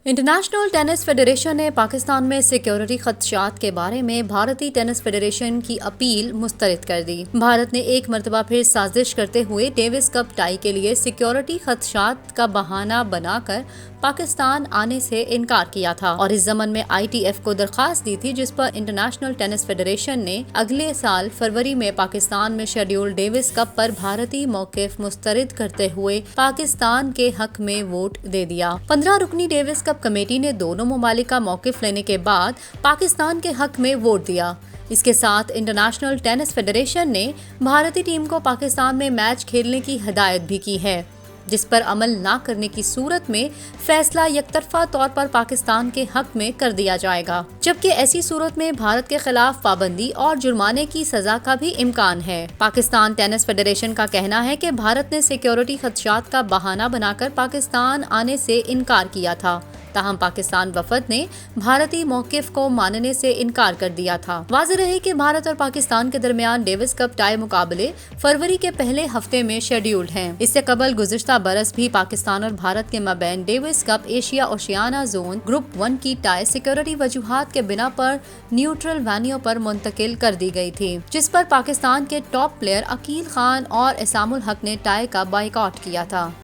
International tennis federation ने पाकिस्तान में security खदशात के बारे में भारतीय टेनिस फेडरेशन की अपील मुस्तरद कर दी। भारत ने एक मरतबा फिर साजिश करते हुए डेविस कप टाई के लिए सिक्योरिटी खदशात का बहाना बनाकर पाकिस्तान आने से इनकार किया था और इस ज़मन में ITF को दरख्वास्त दी थी, जिस पर इंटरनेशनल टेनिस फेडरेशन ने अगले साल फरवरी में पाकिस्तान में शेड्यूल डेविस कप पर भारतीय मौक़िफ़ मुस्तरद करते हुए पाकिस्तान के हक में वोट दे दिया। 15 रुकनी डेविस कप कमेटी ने दोनों ममालिक का मौक़िफ़ लेने के बाद पाकिस्तान के हक में वोट दिया। इसके साथ इंटरनेशनल टेनिस फेडरेशन ने भारतीय टीम को पाकिस्तान में मैच खेलने की हिदायत भी की है, जिस पर अमल न करने की सूरत में फैसला यकतरफा तौर पर पाकिस्तान के हक में कर दिया जाएगा, जबकि ऐसी सूरत में भारत के खिलाफ पाबंदी और जुर्माने की सजा का भी इम्कान है। पाकिस्तान टेनिस फेडरेशन का कहना है कि भारत ने सिक्योरिटी खदशात का बहाना बनाकर पाकिस्तान आने से इनकार किया था, ताहम पाकिस्तान वफद ने भारतीय मौक़िफ़ को मानने से इनकार कर दिया था। वाज़ेह रहे कि भारत और पाकिस्तान के दरमियान डेविस कप टाई मुकाबले फरवरी के पहले हफ्ते में शेड्यूल्ड हैं। इससे कबल गुज़िश्ता बरस भी पाकिस्तान और भारत के मबैन Davis Cup Asia Oceania zone group 1 की टाई सिक्योरिटी वजूहात के बिना पर न्यूट्रल वेन्यू पर मुंतकिल कर दी गई थी, जिस पर पाकिस्तान के टॉप प्लेयर अकील खान और एसामुल हक ने टाई का बाइकआउट किया था।